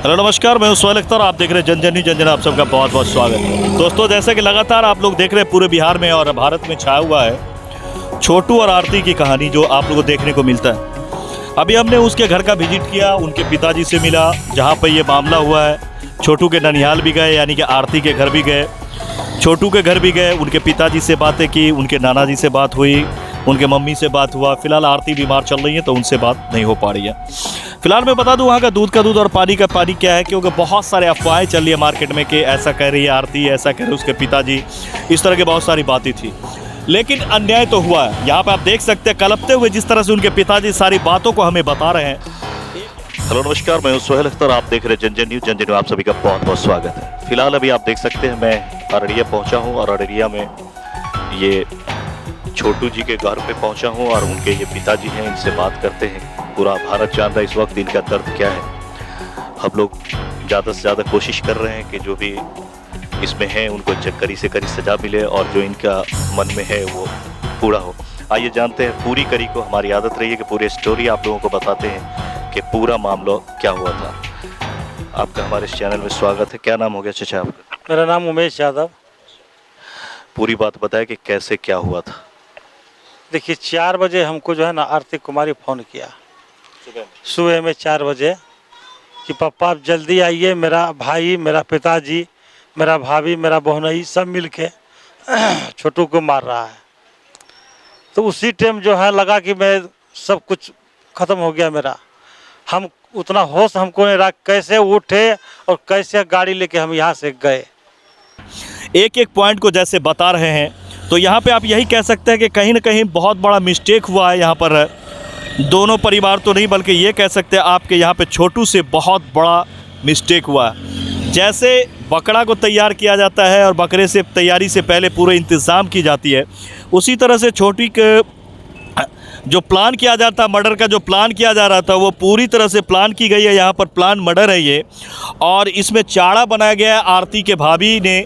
Hello नमस्कार, मैं हूं सुहेल अख्तर। आप देख रहे हैं जन न्यूज़ जन। आप सबका बहुत बहुत स्वागत है दोस्तों। जैसे कि लगातार आप लोग देख रहे हैं पूरे बिहार में और भारत में छाया हुआ है छोटू और आरती की कहानी, जो आप लोगों को देखने को मिलता है। अभी हमने उसके घर का विजिट किया, उनके पिताजी से मिला जहाँ पर ये मामला हुआ है। छोटू के ननिहाल भी गए, यानी कि आरती के घर भी गए, छोटू के घर भी गए, उनके पिताजी से बातें की, उनके नाना जी से बात हुई, उनके मम्मी से बात हुआ। फिलहाल आरती बीमार चल रही है तो उनसे बात नहीं हो पा रही है। फिलहाल मैं बता दूं वहाँ का दूध और पानी का पानी क्या है, क्योंकि बहुत सारे अफवाहें चल रही है मार्केट में कि ऐसा कह रही है आरती, ऐसा कह रहे उसके पिताजी, इस तरह की बहुत सारी बातें थी। लेकिन अन्याय तो हुआ है। यहाँ पे आप देख सकते हैं कलपते हुए जिस तरह से उनके पिताजी सारी बातों को हमें बता रहे हैं। हेलो नमस्कार, मैं हूं सुहेल अख्तर। आप देख रहे हैं जन न्यूज़। आप सभी का बहुत बहुत स्वागत है। फिलहाल अभी आप देख सकते हैं मैं अररिया पहुंचा हूं और अररिया में ये छोटू जी के घर पे पहुंचा हूं और उनके ये पिताजी हैं, इनसे बात करते हैं। पूरा भारत जान रहा है इस वक्त इनका दर्द क्या है। हम लोग ज़्यादा से ज़्यादा कोशिश कर रहे हैं कि जो भी इसमें है उनको कड़ी से कड़ी सजा मिले और जो इनका मन में है वो पूरा हो। आइए जानते हैं पूरी कड़ी को। हमारी आदत रही है कि पूरी स्टोरी आप लोगों को बताते हैं कि पूरा मामला क्या हुआ था। आपका हमारे इस चैनल में स्वागत है। क्या नाम हो गया चाचा आपका? मेरा नाम उमेश यादव। पूरी बात बताएं कि कैसे क्या हुआ था। देखिए 4 बजे हमको जो है ना आरती कुमारी फ़ोन किया सुबह में 4 बजे कि पापा आप जल्दी आइए, मेरा भाई, मेरा पिताजी, मेरा भाभी, मेरा बहनई सब मिल के छोटू को मार रहा है। तो उसी टाइम जो है लगा कि मैं सब कुछ ख़त्म हो गया मेरा। हम उतना होश हमको नहीं रहा, कैसे उठे और कैसे गाड़ी लेके हम यहाँ से गए। एक एक पॉइंट को जैसे बता रहे हैं तो यहाँ पे आप यही कह सकते हैं कि कहीं ना कहीं बहुत बड़ा मिस्टेक हुआ है यहाँ पर। दोनों परिवार तो नहीं बल्कि ये कह सकते हैं आपके यहाँ पे छोटू से बहुत बड़ा मिस्टेक हुआ है। जैसे बकरा को तैयार किया जाता है और बकरे से तैयारी से पहले पूरे इंतज़ाम की जाती है, उसी तरह से छोटी के जो प्लान किया जाता, मर्डर का जो प्लान किया जा रहा था वो पूरी तरह से प्लान की गई है। यहाँ पर प्लान मर्डर है ये, और इसमें चाड़ा बनाया गया है। आरती के भाभी ने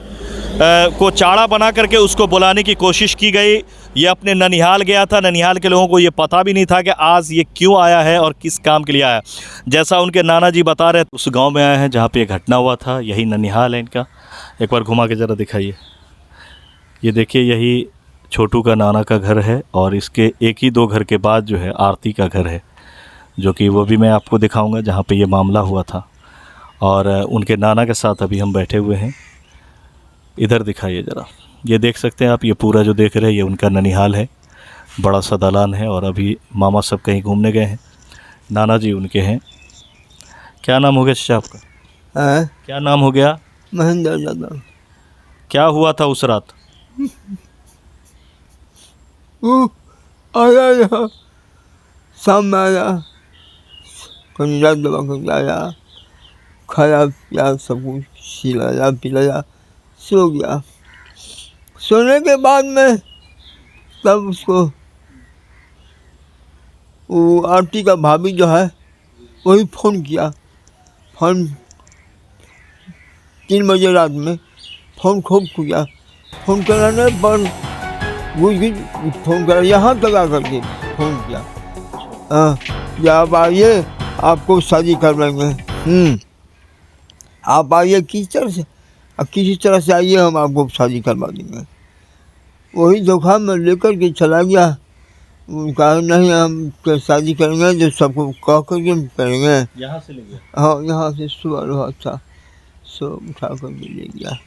को चाड़ा बना करके उसको बुलाने की कोशिश की गई। ये अपने ननिहाल गया था। ननिहाल के लोगों को ये पता भी नहीं था कि आज ये क्यों आया है और किस काम के लिए आया। जैसा उनके नाना जी बता रहे उस गांव में आए हैं जहां पे ये घटना हुआ था। यही ननिहाल है इनका। एक बार घुमा के ज़रा दिखाइए। ये देखिए यही छोटू का नाना का घर है और इसके एक ही 2 घर के बाद जो है आरती का घर है, जो कि वो भी मैं आपको दिखाऊँगा जहाँ पर ये मामला हुआ था। और उनके नाना के साथ अभी हम बैठे हुए हैं। इधर दिखाइए ज़रा। ये देख सकते हैं आप, ये पूरा जो देख रहे हैं ये उनका ननिहाल है। बड़ा सा दालान है और अभी मामा सब कहीं घूमने गए हैं। नाना जी उनके हैं। क्या नाम हो गया चाचा आपका? क्या नाम हो गया? महेंद्र यादव। क्या हुआ था उस रात? आया यहाँ शाम में आया, कंजा दबा कर आया, खाया पिया, सब कुछ खिलाया पिलाया, सो गया। सोने के बाद में तब उसको वो आरती का भाभी जो है वही फ़ोन किया। फ़ोन 3 बजे रात में फ़ोन खूब किया। फ़ोन कराने पर फ़ोन करा, यहाँ तक आकर के फ़ोन किया, कि आप आइए, आपको शादी करवाएंगे। आप आइए किसी तरह से आइए, हम आपको शादी करवा देंगे। वही धोखा में लेकर के चला गया। कहा नहीं हम शादी करेंगे, जो सबको कह कर के करेंगे। यहाँ से ले गया? हाँ, यहाँ से सुबह रहा था, सो उठा कर के ले गया।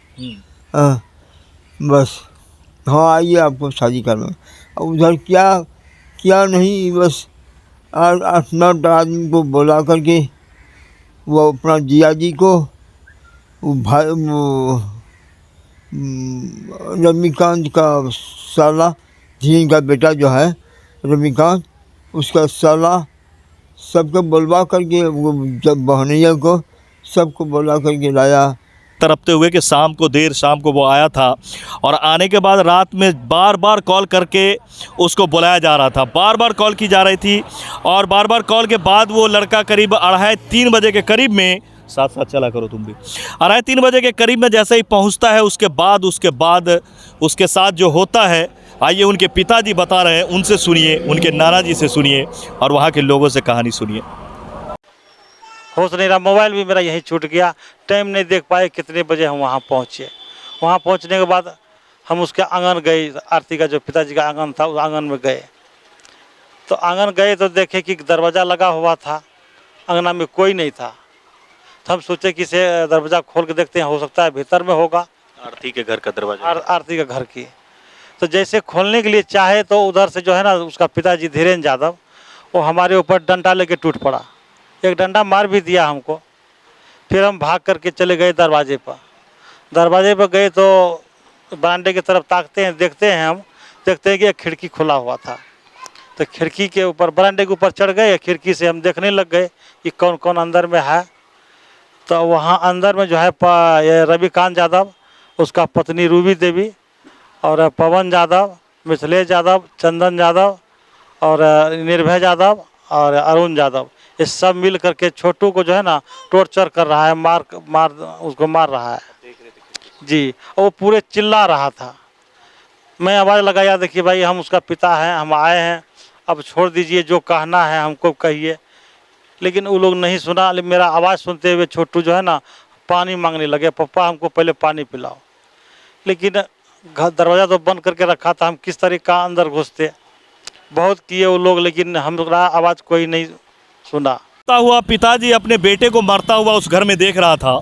हाँ बस, हाँ आइए आपको शादी करवाएंगे। और उधर क्या नहीं, बस 8-9 आदमी को बुला करके वो अपना जिया जी को, वो भाई, वो रजनीकांत का साला, झीन का बेटा जो है रजनीकांत, उसका साला, सबको बुलवा करके, वो जब बहनैया को सबको बुला करके लाया। तरपते हुए कि देर शाम को वो आया था और आने के बाद रात में बार बार कॉल करके उसको बुलाया जा रहा था। बार बार कॉल की जा रही थी और बार बार कॉल के बाद वो लड़का करीब 2:30-3 बजे के करीब में, साथ चला करो तुम भी, 2:30-3 बजे के करीब में जैसे ही पहुंचता है उसके बाद उसके साथ जो होता है, आइए उनके पिताजी बता रहे हैं, उनसे सुनिए, उनके नाना जी से सुनिए और वहाँ के लोगों से कहानी सुनिए। होश नहीं रहा, मोबाइल भी मेरा यहीं छूट गया, टाइम नहीं देख पाए कितने बजे हम वहाँ पहुँचे। वहाँ पहुँचने के बाद हम उसके आंगन गए, आरती का जो पिताजी का आंगन था उस आंगन में गए। तो आंगन गए तो देखे कि दरवाज़ा लगा हुआ था, अंगना में कोई नहीं था। तो हम सोचे कि इसे दरवाज़ा खोल के देखते हैं, हो सकता है भीतर में होगा, आरती के घर का दरवाजा। आरती के घर की। तो जैसे खोलने के लिए चाहे तो उधर से जो है ना उसका पिताजी धीरेन्द्र यादव वो हमारे ऊपर डंडा लेके टूट पड़ा, एक डंडा मार भी दिया हमको। फिर हम भाग करके चले गए दरवाजे पर। दरवाजे पर गए तो बरामदे की तरफ ताकते हैं, देखते हैं कि एक खिड़की खुला हुआ था। तो खिड़की के ऊपर, बरामदे के ऊपर चढ़ गए, खिड़की से हम देखने लग गए कि कौन कौन अंदर में है। तो वहाँ अंदर में जो है ये रविकांत यादव, उसका पत्नी रूबी देवी, और पवन यादव, मिथिलेश यादव, चंदन यादव और निर्भय यादव और अरुण यादव, ये सब मिल करके छोटू को जो है ना टॉर्चर कर रहा है, उसको मार रहा है जी। और वो पूरे चिल्ला रहा था। मैं आवाज़ लगाया, देखिए भाई हम उसका पिता हैं, हम आए हैं, अब छोड़ दीजिए, जो कहना है हमको कहिए। लेकिन वो लोग नहीं सुना। मेरा आवाज़ सुनते हुए छोटू जो है ना पानी मांगने लगे, पप्पा हमको पहले पानी पिलाओ। लेकिन घर दरवाज़ा तो बंद करके रखा था, हम किस तरीके का अंदर घुसते। बहुत किए वो लोग, लेकिन हमारा आवाज़ कोई नहीं सुना। हुआ पिताजी अपने बेटे को मरता हुआ उस घर में देख रहा था,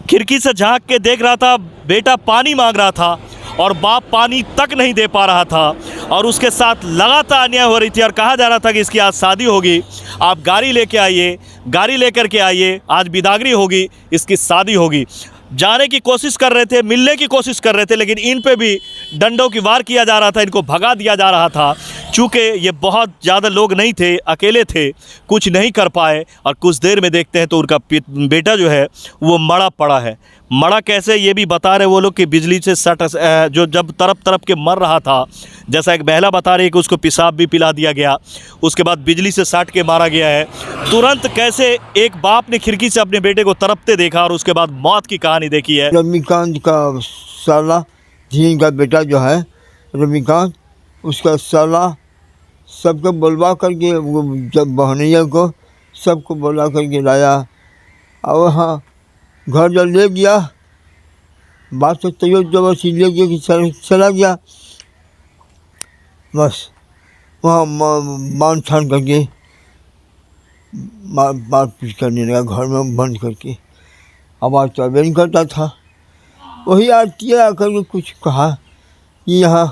खिड़की से झांक के देख रहा था, बेटा पानी मांग रहा था और बाप पानी तक नहीं दे पा रहा था, और उसके साथ लगातार अन्याय हो रही थी। और कहा जा रहा था कि इसकी आज शादी होगी, आप गाड़ी लेके आइए, गाड़ी लेकर के आइए, आज बिदागरी होगी, इसकी शादी होगी। जाने की कोशिश कर रहे थे, मिलने की कोशिश कर रहे थे, लेकिन इन पे भी डंडों की वार किया जा रहा था, इनको भगा दिया जा रहा था। चूँकि ये बहुत ज़्यादा लोग नहीं थे, अकेले थे, कुछ नहीं कर पाए। और कुछ देर में देखते हैं तो उनका बेटा जो है वो मरा पड़ा है। मरा कैसे ये भी बता रहे वो लोग कि बिजली से सट, जो जब तरफ के मर रहा था, जैसा एक महिला बता रही है कि उसको पेशाब भी पिला दिया गया, उसके बाद बिजली से सट के मारा गया है। तुरंत कैसे एक बाप ने खिड़की से अपने बेटे को तरपते देखा और उसके बाद मौत की कहानी देखी है। रविकांत का साला, धीन का बेटा जो है रविकांत, उसका साला सबको बुलवा करके, वो जब बहनैया को सबको बुला करके लाया, और हाँ घर जब ले गया, बात तो तैयो जबरदस्ती ले गया कि चला गया, बस वहाँ मान छान करके मार पीट करने लगा, घर में बंद करके। आवाज़ तो अभी नहीं करता था। वही आरती आकर के कुछ कहा कि यहाँ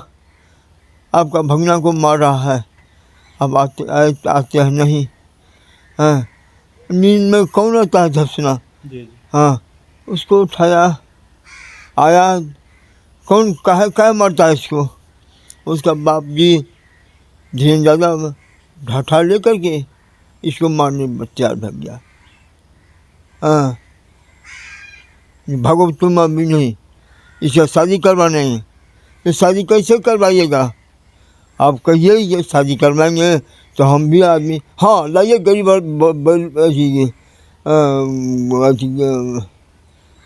आपका भगना को मार रहा है, अब आते हैं नहीं। हाँ, नींद में कौन आता है धसना। हाँ, उसको उठाया, आया, कौन काहे मरता है इसको। उसका बाप जी धीरेन्द्र यादव ढाठा ले करके इसको मारने में तैयार भग गया। हाँ, भागो तुम अभी नहीं, इसका शादी करवाना है। तो शादी कैसे करवाइएगा, आप कहिए ये शादी करवाएंगे तो हम भी आदमी, हाँ लाइए गरीब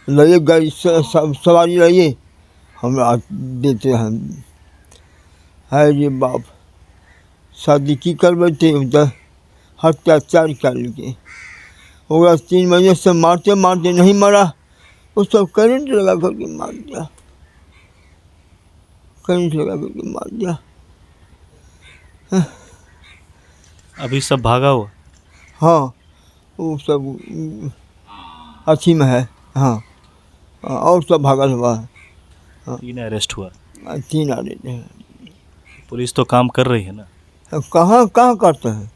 लाइए गाड़ी सवारी लाइए, हम देते हैं। है ये बाप शादी की करवाते उधर अत्याचार करके, और 3 महीने से मारते मारते नहीं मरा, उसको करंट लगा करके मार दिया, करंट लगा करके मार दिया। अभी सब भागा हुआ। हाँ, वो सब अच्छी में है। हाँ, और सब भागा हुआ है। 3 अरेस्ट हुआ, 3 अरेस्ट है। पुलिस तो काम कर रही है ना। कहाँ करते हैं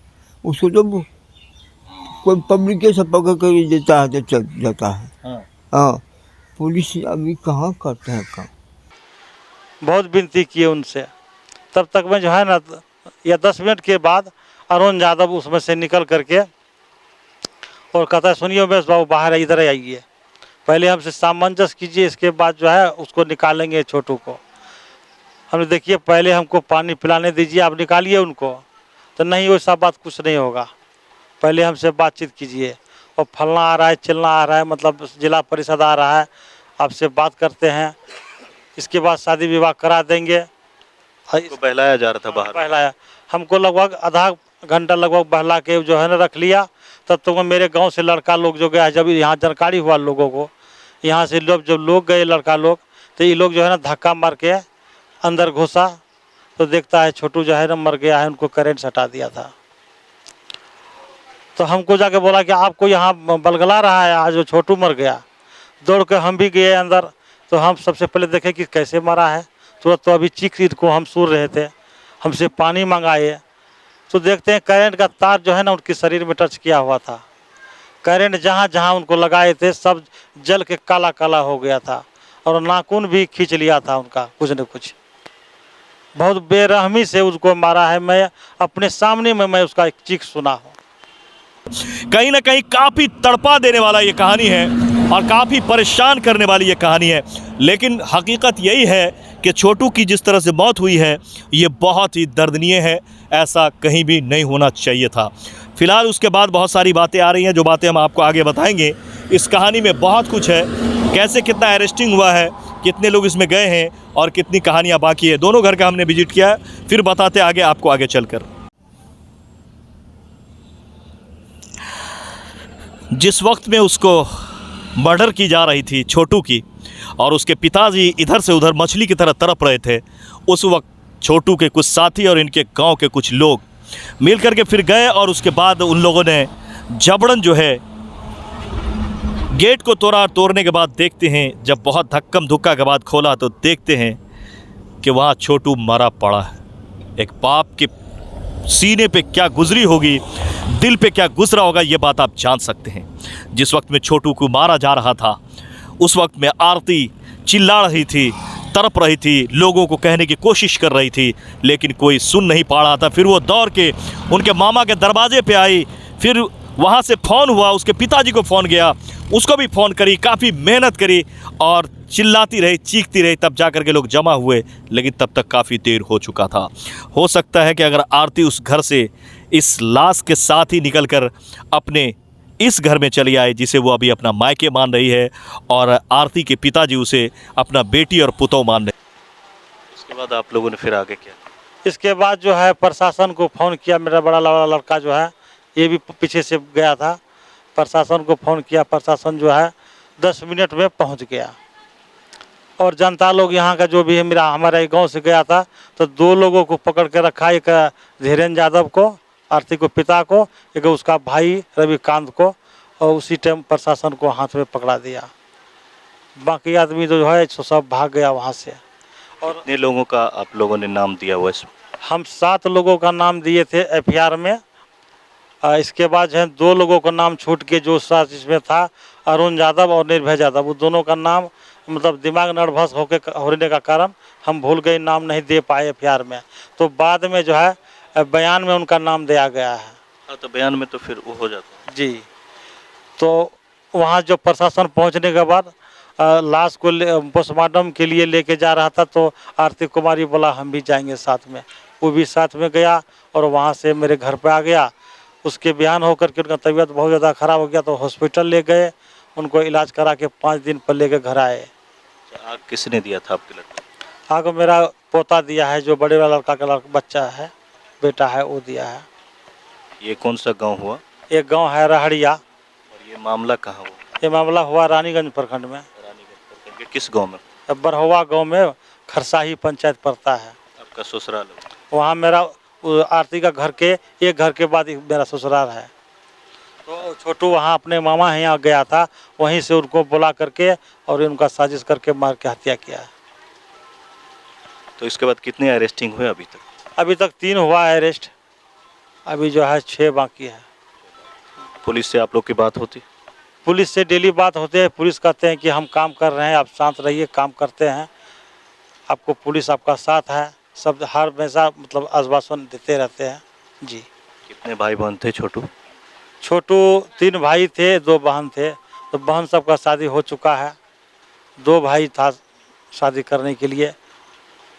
उसको, तो कोई पब्लिक से पकड़ कर देता है तो चल जाता है। हाँ, पुलिस अभी कहाँ करते हैं काम। बहुत विनती किए उनसे, तब तक में जो है ना, या 10 मिनट के बाद अरुण यादव उसमें से निकल करके और कहता है सुनिए उमेश बाबू बाहर इधर आइए, पहले हमसे सामंजस्य कीजिए, इसके बाद जो है उसको निकालेंगे छोटू को। हमने देखिए पहले हमको पानी पिलाने दीजिए, आप निकालिए उनको। तो नहीं, वैसा बात कुछ नहीं होगा, पहले हमसे बातचीत कीजिए। और फलना आ रहा है, चिलना आ रहा है, मतलब जिला परिषद आ रहा है, आपसे बात करते हैं, इसके बाद शादी विवाह करा देंगे। बहलाया जा रहा था बाहर, बहलाया हमको लगभग आधा घंटा लगभग बहला के जो है ना रख लिया। तब तो मेरे गांव से लड़का लोग जो गया, जब यहाँ जानकारी हुआ लोगों को, यहाँ से जब लोग गए लड़का लोग, तो ये लोग जो है ना धक्का मार के अंदर घुसा, तो देखता है छोटू जो है ना मर गया है, उनको करंट सटा दिया था। तो हमको जाके बोला कि आपको यहाँ बलगला रहा है, आज वो छोटू मर गया। दौड़ के हम भी गए अंदर, तो हम सबसे पहले देखे कि कैसे मरा है। तो अभी चीख को हम सुन रहे थे, हमसे पानी मंगाए, तो देखते हैं करंट का तार जो है ना उनके शरीर में टच किया हुआ था। करंट जहाँ जहाँ उनको लगाए थे सब जल के काला काला हो गया था, और नाखून भी खींच लिया था उनका कुछ न कुछ। बहुत बेरहमी से उसको मारा है। मैं अपने सामने में मैं उसका एक चीख सुना हूँ। कहीं ना कहीं काफ़ी तड़पा देने वाला ये कहानी है और काफ़ी परेशान करने वाली ये कहानी है, लेकिन हकीकत यही है कि छोटू की जिस तरह से मौत हुई है ये बहुत ही दर्दनीय है। ऐसा कहीं भी नहीं होना चाहिए था। फिलहाल उसके बाद बहुत सारी बातें आ रही हैं, जो बातें हम आपको आगे बताएंगे। इस कहानी में बहुत कुछ है, कैसे कितना अरेस्टिंग हुआ है, कितने लोग इसमें गए हैं और कितनी कहानियाँ बाकी है। दोनों घर का हमने विजिट किया है, फिर बताते आगे आपको आगे चलकर। जिस वक्त में उसको मर्डर की जा रही थी छोटू की, और उसके पिताजी इधर से उधर मछली की तरह तड़प रहे थे, उस वक्त छोटू के कुछ साथी और इनके गांव के कुछ लोग मिल करके फिर गए, और उसके बाद उन लोगों ने जबरन जो है गेट को तोड़ा। तोड़ने के बाद देखते हैं, जब बहुत धक्कम धुक्का के बाद खोला तो देखते हैं कि वहाँ छोटू मरा पड़ा है। एक बाप के सीने पे क्या गुजरी होगी, दिल पे क्या गुजरा होगा, ये बात आप जान सकते हैं। जिस वक्त में छोटू को मारा जा रहा था उस वक्त में आरती चिल्ला रही थी, तड़प रही थी, लोगों को कहने की कोशिश कर रही थी, लेकिन कोई सुन नहीं पा रहा था। फिर वो दौड़ के उनके मामा के दरवाजे पे आई, फिर वहाँ से फ़ोन हुआ, उसके पिताजी को फ़ोन गया, उसको भी फ़ोन करी, काफ़ी मेहनत करी और चिल्लाती रही, चीखती रही, तब जा कर के लोग जमा हुए, लेकिन तब तक काफ़ी देर हो चुका था। हो सकता है कि अगर आरती उस घर से इस लाश के साथ ही निकलकर अपने इस घर में चली आई, जिसे वो अभी अपना मायके मान रही है, और आरती के पिताजी उसे अपना बेटी और पुतौ मान रहे। उसके बाद आप लोगों ने फिर आगे क्या? इसके बाद जो है प्रशासन को फ़ोन किया। मेरा बड़ा लड़का जो है ये भी पीछे से गया था, प्रशासन को फ़ोन किया। प्रशासन जो है 10 मिनट में पहुंच गया, और जनता लोग यहाँ का जो भी है, हमारे गांव से गया था, तो 2 लोगों को पकड़ के रखा, एक धीरेन्द्र यादव को, आरती को पिता को, एक उसका भाई रविकांत को, और उसी टाइम प्रशासन को हाथ में पकड़ा दिया। बाकी आदमी जो है सब भाग गया वहाँ से। और कितने लोगों का आप लोगों ने नाम दिया हुआ इसमें? हम 7 लोगों का नाम दिए थे FIR में। इसके बाद जो है 2 लोगों का नाम छूट के, जो साथ इसमें था अरुण यादव और निर्भय यादव, वो दोनों का नाम मतलब दिमाग नर्वस होने का कारण हम भूल गए, नाम नहीं दे पाए FIR में। तो बाद में जो है बयान में उनका नाम दिया गया है। हाँ, तो बयान में तो फिर वो हो जाता है जी। तो वहाँ जो प्रशासन पहुँचने के बाद लाश को पोस्टमार्टम के लिए लेके जा रहा था, तो आरती कुमारी बोला हम भी जाएंगे साथ में। वो भी साथ में गया और वहाँ से मेरे घर पे आ गया। उसके बयान होकर के उनका तबीयत बहुत ज़्यादा ख़राब हो गया, तो हॉस्पिटल ले गए, उनको इलाज करा के 5 दिन पर लेके घर आए। आग किसने दिया था आपके लड़के? आग मेरा पोता दिया है, जो बड़े वाला लड़का का बच्चा है, बेटा है, वो दिया है। ये कौन सा गांव हुआ? एक गांव है रहड़िया। और ये मामला कहाँ हुआ? ये मामला हुआ रानीगंज प्रखंड में। रानीगंज प्रखंड के किस गांव में? बरहवा गांव में खरसाही पंचायत पड़ता है। आपका ससुराल है? वहाँ मेरा आरती का घर के एक घर के बाद मेरा ससुराल है। तो छोटू वहाँ अपने मामा है यहाँ गया था, वहीं से उनको बुला करके और उनका साजिश करके मार के हत्या किया है। तो इसके बाद कितने अरेस्टिंग हुए अभी तक? अभी तक 3 हुआ है अरेस्ट, अभी जो है 6 बाकी है। पुलिस से आप लोग की बात होती? पुलिस से डेली बात होते हैं। पुलिस कहते हैं कि हम काम कर रहे हैं, आप शांत रहिए, काम करते हैं, आपको पुलिस आपका साथ है, सब हर हमेशा मतलब आश्वासन देते रहते हैं जी। कितने भाई बहन थे छोटू? छोटू 3 भाई थे, 2 बहन थे। तो बहन सबका शादी हो चुका है, 2 भाई था शादी करने के लिए।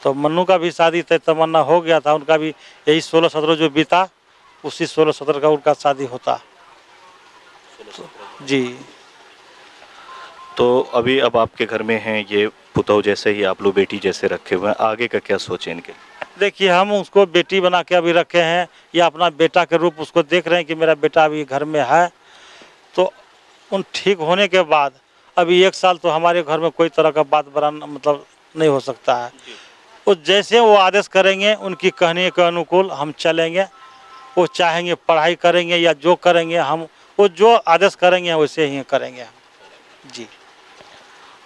तो मन्नू का भी शादी तमन्ना हो गया था, उनका भी यही 16-17 जो बीता, उसी 16-17 का उनका शादी होता जी। तो अभी अब आपके घर में हैं ये पुतौ जैसे ही, आप लोग बेटी जैसे रखे हुए हैं, आगे का क्या सोचे इनके? देखिए हम उसको बेटी बना के अभी रखे हैं, या अपना बेटा के रूप उसको देख रहे हैं कि मेरा बेटा अभी घर में है। तो उन ठीक होने के बाद अभी 1 साल तो हमारे घर में कोई तरह का बात बरान मतलब नहीं हो सकता है। वो जैसे वो आदेश करेंगे उनकी कहने के अनुकूल हम चलेंगे। वो चाहेंगे पढ़ाई करेंगे या जो करेंगे हम, वो जो आदेश करेंगे वैसे ही करेंगे हम। जी।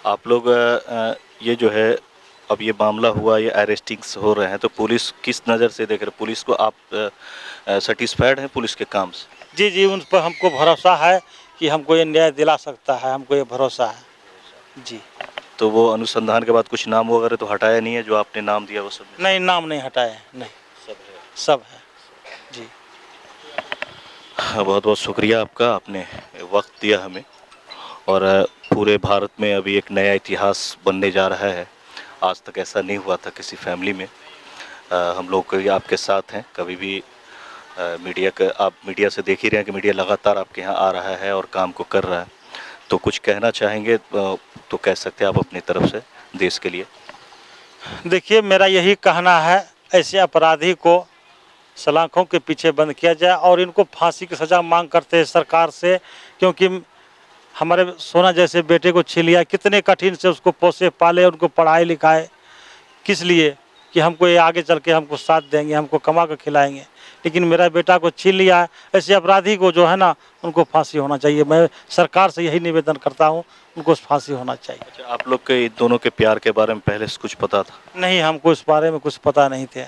आप लोग ये जो है अब ये मामला हुआ, ये अरेस्टिंग्स हो रहे हैं, तो पुलिस किस नज़र से देख रहे हैं? पुलिस को आप सेटिस्फाइड हैं पुलिस के काम से? जी जी, उन पर हमको भरोसा है कि हमको ये न्याय दिला सकता है, हमको ये भरोसा है। जी। तो वो अनुसंधान के बाद कुछ नाम वगैरह तो हटाया नहीं है, जो आपने नाम दिया वो सब? नहीं, नाम नहीं हटाए, नहीं, सब है। जी। बहुत बहुत शुक्रिया आपका, आपने वक्त दिया हमें। और पूरे भारत में अभी एक नया इतिहास बनने जा रहा है। आज तक ऐसा नहीं हुआ था किसी फैमिली में। हम लोग आपके साथ हैं, कभी भी मीडिया का, आप मीडिया से देख ही रहे हैं कि मीडिया लगातार आपके यहाँ आ रहा है और काम को कर रहा है। तो कुछ कहना चाहेंगे तो कह सकते हैं आप अपनी तरफ से देश के लिए। देखिए मेरा यही कहना है, ऐसे अपराधी को सलाखों के पीछे बंद किया जाए और इनको फांसी की सज़ा मांग करते हैं सरकार से। क्योंकि हमारे सोना जैसे बेटे को छीन लिया, कितने कठिन से उसको पोसे पाले, उनको पढ़ाए लिखाए, किस लिए कि हमको ये आगे चल के हमको साथ देंगे, हमको कमा कर खिलाएंगे। लेकिन मेरा बेटा को छीन लिया है। ऐसे अपराधी को जो है ना, उनको फांसी होना चाहिए। मैं सरकार से यही निवेदन करता हूँ, उनको फांसी होना चाहिए। अच्छा, आप लोग के इन दोनों के प्यार के बारे में पहले से कुछ पता था? नहीं, हमको इस बारे में कुछ पता नहीं थे।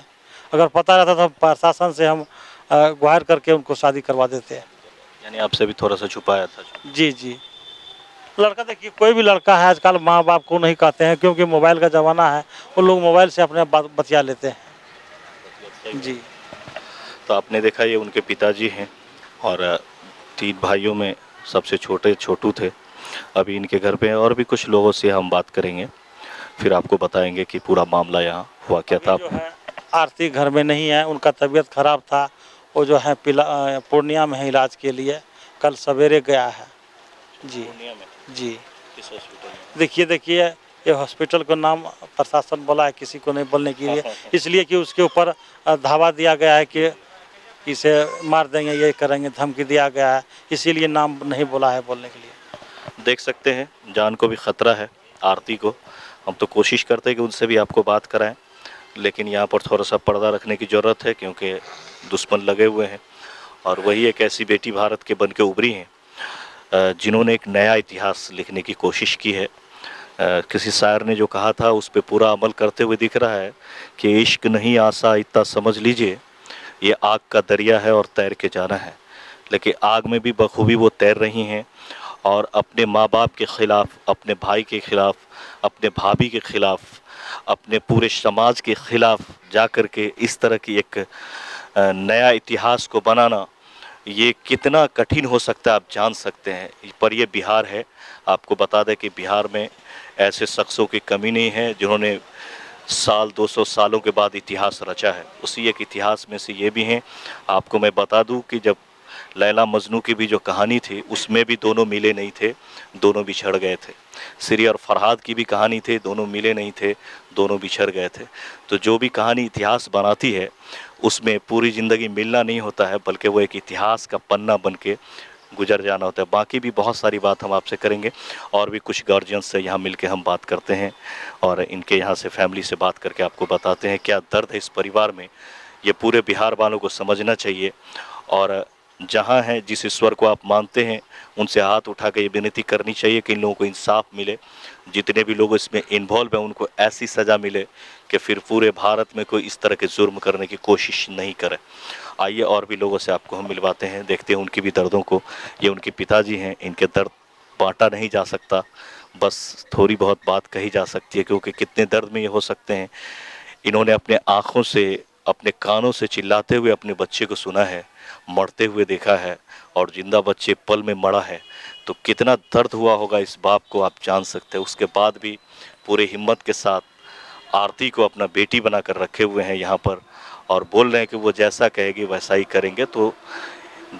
अगर पता रहता तो प्रशासन से हम गुहार करके उनको शादी करवा देते हैं। यानी आपसे भी थोड़ा सा छुपाया था? जी जी। लड़का देखिए, कोई भी लड़का है आजकल माँ बाप को नहीं कहते हैं, क्योंकि मोबाइल का ज़माना है। वो लोग मोबाइल से अपने बात बतिया लेते हैं। जी। तो आपने देखा ये उनके पिताजी हैं और 3 भाइयों में सबसे छोटे छोटू थे। अभी इनके घर पे और भी कुछ लोगों से हम बात करेंगे, फिर आपको बताएंगे कि पूरा मामला यहाँ हुआ क्या था। जो है आरती घर में नहीं है, उनका तबीयत खराब था। वो जो है पूर्णिया में है इलाज के लिए, कल सवेरे गया है। जी जी। किस हॉस्पिटल में? देखिए ये हॉस्पिटल का नाम प्रशासन बोला है किसी को नहीं बोलने के लिए, इसलिए कि उसके ऊपर धावा दिया गया है कि इसे मार देंगे, ये करेंगे, धमकी दिया गया है, इसीलिए नाम नहीं बोला है बोलने के लिए। देख सकते हैं जान को भी ख़तरा है आरती को। हम तो कोशिश करते हैं कि उनसे भी आपको बात कराएं, लेकिन यहाँ पर थोड़ा सा पर्दा रखने की ज़रूरत है, क्योंकि दुश्मन लगे हुए हैं। और वही एक ऐसी बेटी भारत के बन के उभरी हैं जिन्होंने एक नया इतिहास लिखने की कोशिश की है। किसी शायर ने जो कहा था उस पर पूरा अमल करते हुए दिख रहा है कि इश्क नहीं आसा इतना समझ लीजिए, ये आग का दरिया है और तैर के जाना है। लेकिन आग में भी बखूबी वो तैर रही हैं और अपने माँ बाप के ख़िलाफ़, अपने भाई के ख़िलाफ़, अपने भाभी के ख़िलाफ़, अपने पूरे समाज के ख़िलाफ़ जा कर के इस तरह की एक नया इतिहास को बनाना, ये कितना कठिन हो सकता है आप जान सकते हैं। पर ये बिहार है। आपको बता दें कि बिहार में ऐसे शख्सों की कमी नहीं है जिन्होंने 200 सालों के बाद इतिहास रचा है। उसी एक इतिहास में से ये भी हैं। आपको मैं बता दूं कि जब लैला मजनू की भी जो कहानी थी उसमें भी दोनों मिले नहीं थे, दोनों बिछड़ गए थे। सिरी और फरहाद की भी कहानी थी, दोनों मिले नहीं थे, दोनों बिछड़ गए थे। तो जो भी कहानी इतिहास बनाती है उसमें पूरी ज़िंदगी मिलना नहीं होता है, बल्कि वो एक इतिहास का पन्ना बन के गुजर जाना होता है। बाकी भी बहुत सारी बात हम आपसे करेंगे और भी कुछ गार्जियन से यहाँ मिलके हम बात करते हैं और इनके यहाँ से फैमिली से बात करके आपको बताते हैं क्या दर्द है इस परिवार में। ये पूरे बिहार वालों को समझना चाहिए और जहाँ हैं, जिस ईश्वर को आप मानते हैं, उनसे हाथ उठा के ये विनती करनी चाहिए कि इन लोगों को इंसाफ मिले। जितने भी लोग इसमें इन्वॉल्व हैं उनको ऐसी सज़ा मिले कि फिर पूरे भारत में कोई इस तरह के जुर्म करने की कोशिश नहीं करे। आइए और भी लोगों से आपको हम मिलवाते हैं, देखते हैं उनकी भी दर्दों को। ये उनके पिताजी हैं, इनके दर्द बांटा नहीं जा सकता, बस थोड़ी बहुत बात कही जा सकती है, क्योंकि कितने दर्द में ये हो सकते हैं। इन्होंने अपने आँखों से, अपने कानों से चिल्लाते हुए अपने बच्चे को सुना है, मरते हुए देखा है और जिंदा बच्चे पल में मरा है। तो कितना दर्द हुआ होगा इस बाप को आप जान सकते हैं। उसके बाद भी पूरे हिम्मत के साथ आरती को अपना बेटी बना कर रखे हुए हैं यहाँ पर और बोल रहे हैं कि वो जैसा कहेगी वैसा ही करेंगे। तो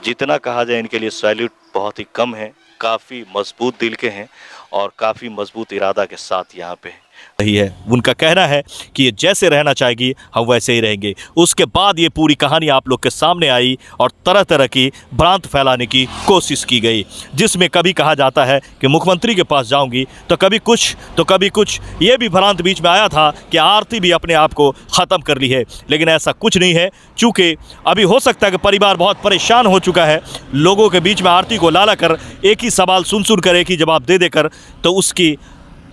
जितना कहा जाए इनके लिए सैल्यूट बहुत ही कम है। काफ़ी मजबूत दिल के हैं और काफ़ी मजबूत इरादा के साथ यहाँ पे हैं। रही है। उनका कहना है कि ये जैसे रहना चाहेगी हम वैसे ही रहेंगे। उसके बाद ये पूरी कहानी आप लोग के सामने आई और तरह तरह की भ्रांत फैलाने की कोशिश की गई, जिसमें कभी कहा जाता है कि मुख्यमंत्री के पास जाऊंगी तो कभी कुछ ये भी भ्रांत बीच में आया था कि आरती भी अपने आप को ख़त्म कर ली है, लेकिन ऐसा कुछ नहीं है। चूँकि अभी हो सकता है कि परिवार बहुत परेशान हो चुका है, लोगों के बीच में आरती को लाला कर एक ही सवाल सुन कर एक ही जवाब दे देकर तो उसकी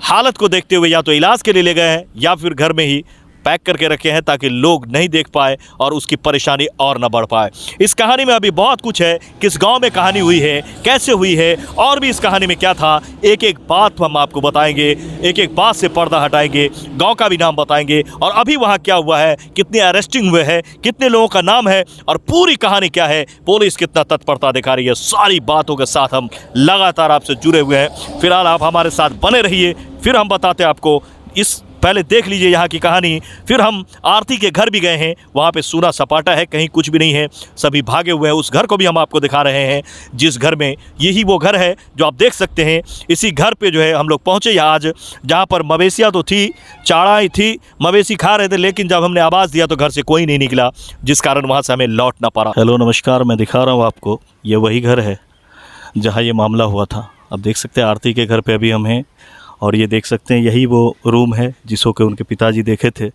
हालत को देखते हुए या तो इलाज के लिए ले गए हैं या फिर घर में ही पैक करके रखे हैं ताकि लोग नहीं देख पाए और उसकी परेशानी और न बढ़ पाए। इस कहानी में अभी बहुत कुछ है, किस गांव में कहानी हुई है, कैसे हुई है, और भी इस कहानी में क्या था, एक एक बात हम आपको बताएंगे, एक एक बात से पर्दा हटाएंगे, गांव का भी नाम बताएंगे और अभी वहां क्या हुआ है, कितने अरेस्टिंग हुए हैं, कितने लोगों का नाम है और पूरी कहानी क्या है, पुलिस कितना तत्परता दिखा रही है। सारी बातों के साथ हम लगातार आपसे जुड़े हुए हैं। फिलहाल आप हमारे साथ बने रहिए, फिर हम बताते हैं आपको। इस पहले देख लीजिए यहाँ की कहानी। फिर हम आरती के घर भी गए हैं, वहाँ पे सूना सपाटा है, कहीं कुछ भी नहीं है, सभी भागे हुए हैं। उस घर को भी हम आपको दिखा रहे हैं, जिस घर में, यही वो घर है जो आप देख सकते हैं। इसी घर पे जो है हम लोग पहुँचे आज, जहाँ पर मवेशियाँ तो थी, चाराएँ थी, मवेशी खा रहे थे, लेकिन जब हमने आवाज़ दिया तो घर से कोई नहीं निकला, जिस कारण वहाँ से हमें लौटना पड़ा। हेलो नमस्कार, मैं दिखा रहा हूँ आपको, ये वही घर है जहाँ ये मामला हुआ था। आप देख सकते हैं आरती के घर पे अभी हम हैं और ये देख सकते हैं यही वो रूम है जिसको कि उनके पिताजी देखे थे।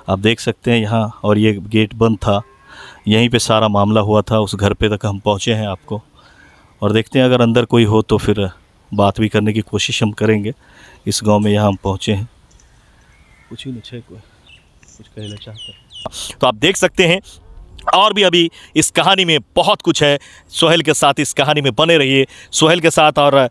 आप देख सकते हैं यहाँ, और ये गेट बंद था, यहीं पे सारा मामला हुआ था। उस घर पे तक हम पहुँचे हैं आपको, और देखते हैं अगर अंदर कोई हो तो फिर बात भी करने की कोशिश हम करेंगे। इस गांव में यहाँ हम पहुँचे हैं, कुछ ही नहीं कोई कुछ कहना चाहते हैं तो आप देख सकते हैं। और भी अभी इस कहानी में बहुत कुछ है। सोहेल के साथ इस कहानी में बने रहिए, सोहेल के साथ। और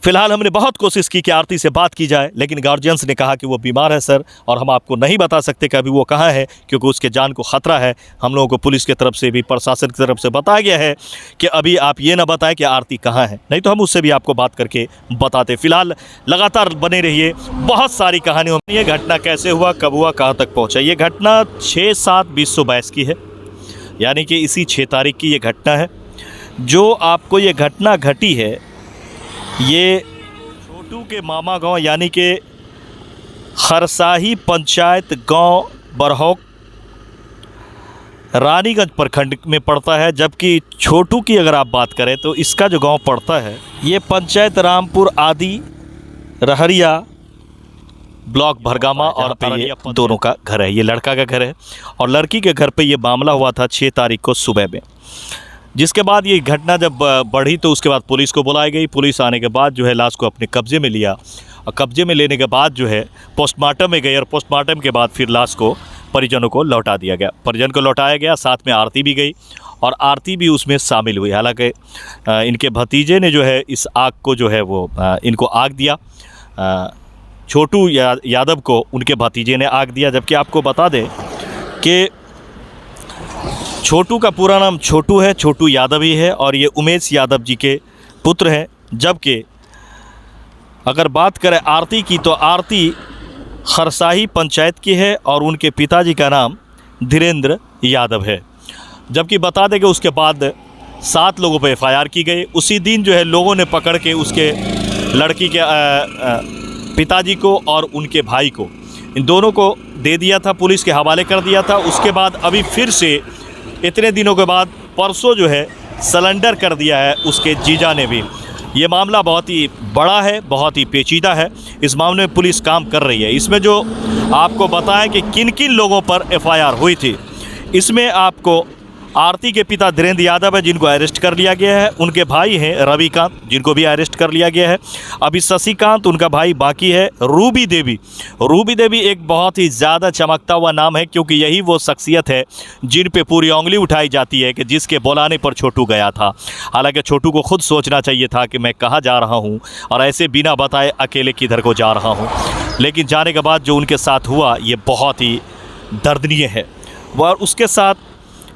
फिलहाल हमने बहुत कोशिश की कि आरती से बात की जाए, लेकिन गार्जियंस ने कहा कि वो बीमार है सर, और हम आपको नहीं बता सकते कि अभी वो कहाँ है, क्योंकि उसके जान को ख़तरा है। हम लोगों को पुलिस की तरफ से भी, प्रशासन की तरफ से बताया गया है कि अभी आप ये ना बताएं कि आरती कहाँ है, नहीं तो हम उससे भी आपको बात करके बताते। फिलहाल लगातार बने रहिए, बहुत सारी कहानियों में। ये घटना कैसे हुआ, कब हुआ, कहाँ तक पहुँचा, ये घटना 6/7/2022 की है, यानी कि इसी 6 तारीख की ये घटना है। जो आपको ये घटना घटी है, ये छोटू के मामा गांव यानी कि खरसाही पंचायत गांव बरहौक रानीगंज प्रखंड में पड़ता है। जबकि छोटू की अगर आप बात करें तो इसका जो गांव पड़ता है, ये पंचायत रामपुर आदि रहरिया ब्लॉक भरगामा और ये दोनों का घर है। ये लड़का का घर है और लड़की के घर पे ये मामला हुआ था 6 तारीख को सुबह में। जिसके बाद ये घटना जब बढ़ी तो उसके बाद पुलिस को बुलाई गई। पुलिस आने के बाद जो है लाश को अपने कब्जे में लिया, और कब्जे में लेने के बाद जो है पोस्टमार्टम में गए, और पोस्टमार्टम के बाद फिर लाश को परिजनों को लौटा दिया गया। परिजन को लौटाया गया, साथ में आरती भी गई और आरती भी उसमें शामिल हुई। हालांकि इनके भतीजे ने जो है इस आग को जो है वो इनको आग दिया, छोटू यादव को उनके भतीजे ने आग दिया। जबकि आपको बता दें कि छोटू का पूरा नाम छोटू है, छोटू यादव ही है, और ये उमेश यादव जी के पुत्र हैं। जबकि अगर बात करें आरती की तो आरती खरसाही पंचायत की है और उनके पिताजी का नाम धीरेन्द्र यादव है। जबकि बता दें कि उसके बाद 7 लोगों पर FIR की गई। उसी दिन जो है लोगों ने पकड़ के उसके लड़की के पिताजी को और उनके भाई को, इन दोनों को दे दिया था, पुलिस के हवाले कर दिया था। उसके बाद अभी फिर से इतने दिनों के बाद परसों जो है सरेंडर कर दिया है उसके जीजा ने भी। ये मामला बहुत ही बड़ा है, बहुत ही पेचीदा है। इस मामले में पुलिस काम कर रही है। इसमें जो आपको बताएं कि किन किन लोगों पर FIR हुई थी, इसमें आपको आरती के पिता धीरेन्द्र यादव है जिनको अरेस्ट कर लिया गया है, उनके भाई हैं रविकांत जिनको भी अरेस्ट कर लिया गया है। अभी शशिकांत उनका भाई बाकी है। रूबी देवी एक बहुत ही ज़्यादा चमकता हुआ नाम है, क्योंकि यही वो शख्सियत है जिन पे पूरी उंगली उठाई जाती है कि जिसके बुलाने पर छोटू गया था। हालांकि छोटू को खुद सोचना चाहिए था कि मैं कहाँ जा रहा हूँ और ऐसे बिना बताए अकेले किधर को जा रहा हूँ, लेकिन जाने के बाद जो उनके साथ हुआ ये बहुत ही दर्दनीय है। और उसके साथ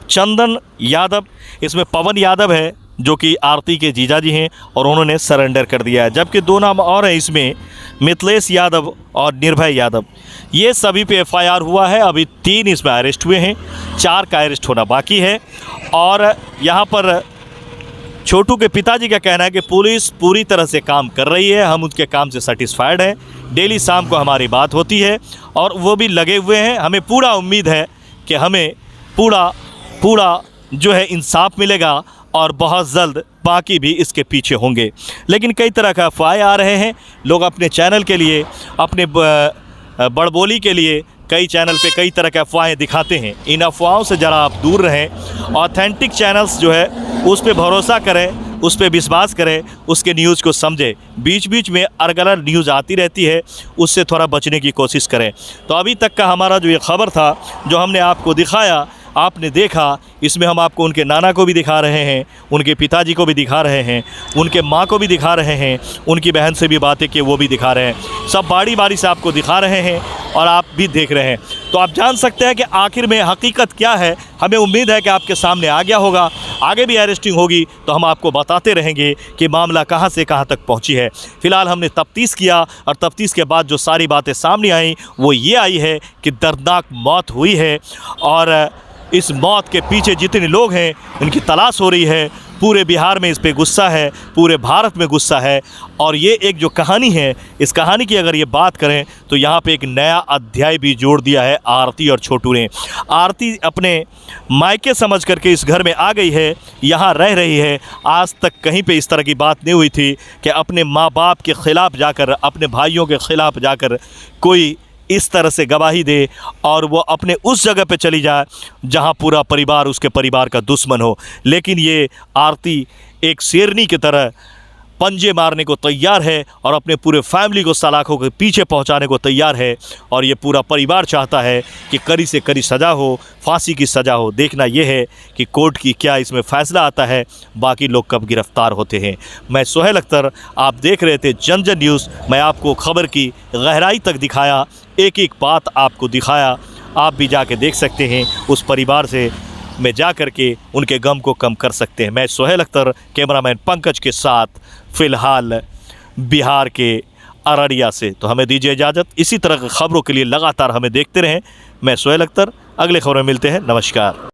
चंदन यादव, इसमें पवन यादव है जो कि आरती के जीजाजी हैं और उन्होंने सरेंडर कर दिया है। जबकि 2 नाम और हैं इसमें, मिथिलेश यादव और निर्भय यादव, ये सभी पे FIR हुआ है। अभी 3 इसमें अरेस्ट हुए हैं, 4 का अरेस्ट होना बाकी है। और यहाँ पर छोटू के पिताजी का कहना है कि पुलिस पूरी तरह से काम कर रही है, हम उनके काम से सेटिस्फाइड हैं। डेली शाम को हमारी बात होती है और वो भी लगे हुए हैं। हमें पूरा उम्मीद है कि हमें पूरा जो है इंसाफ मिलेगा और बहुत जल्द बाकी भी इसके पीछे होंगे। लेकिन कई तरह का अफवाहें आ रहे हैं। लोग अपने चैनल के लिए, अपने बड़बोली के लिए कई चैनल पे कई तरह के अफवाहें दिखाते हैं। इन अफवाहों से ज़रा आप दूर रहें। ऑथेंटिक चैनल्स जो है उस पे भरोसा करें, उस पे विश्वास करें, उसके न्यूज़ को समझें। बीच बीच में अलग-अलग न्यूज़ आती रहती है, उससे थोड़ा बचने की कोशिश करें। तो अभी तक का हमारा जो ये ख़बर था, जो हमने आपको दिखाया, आपने देखा, इसमें हम आपको उनके नाना को भी दिखा रहे हैं, उनके पिताजी को भी दिखा रहे हैं, उनके माँ को भी दिखा रहे हैं, उनकी बहन से भी बातें की वो भी दिखा रहे हैं। सब बारी बारी से आपको दिखा रहे हैं और आप भी देख रहे हैं। तो आप जान सकते हैं कि आखिर में हकीकत क्या है। हमें उम्मीद है कि आपके सामने आ गया होगा। आगे भी अरेस्टिंग होगी तो हम आपको बताते रहेंगे कि मामला कहाँ से कहाँ तक पहुँची है। फ़िलहाल हमने तफ्तीश किया और तफ्तीश के बाद जो सारी बातें सामने आई वो ये आई है कि दर्दनाक मौत हुई है और इस मौत के पीछे जितने लोग हैं उनकी तलाश हो रही है। पूरे बिहार में इस पे गुस्सा है, पूरे भारत में गुस्सा है। और ये एक जो कहानी है, इस कहानी की अगर ये बात करें तो यहाँ पे एक नया अध्याय भी जोड़ दिया है आरती और छोटू ने। आरती अपने मायके समझ करके इस घर में आ गई है, यहाँ रह रही है। आज तक कहीं पे इस तरह की बात नहीं हुई थी कि अपने माँ बाप के ख़िलाफ़ जाकर, अपने भाइयों के ख़िलाफ़ जाकर कोई इस तरह से गवाही दे और वो अपने उस जगह पे चली जाए जहां पूरा परिवार उसके परिवार का दुश्मन हो। लेकिन ये आरती एक शेरनी की तरह पंजे मारने को तैयार है और अपने पूरे फैमिली को सलाखों के पीछे पहुंचाने को तैयार है। और ये पूरा परिवार चाहता है कि कड़ी से कड़ी सज़ा हो, फांसी की सज़ा हो। देखना ये है कि कोर्ट की क्या इसमें फ़ैसला आता है, बाकी लोग कब गिरफ़्तार होते हैं। मैं सोहेल अख्तर, आप देख रहे थे जन जन न्यूज़। मैं आपको खबर की गहराई तक दिखाया, एक एक बात आपको दिखाया। आप भी जाके देख सकते हैं, उस परिवार से में जा कर के उनके गम को कम कर सकते हैं। मैं सोहेल अख्तर, कैमरामैन पंकज के साथ, फ़िलहाल बिहार के अररिया से। तो हमें दीजिए इजाज़त। इसी तरह की खबरों के लिए लगातार हमें देखते रहें। मैं सोहेल अख्तर, अगले खबरों में मिलते हैं। नमस्कार।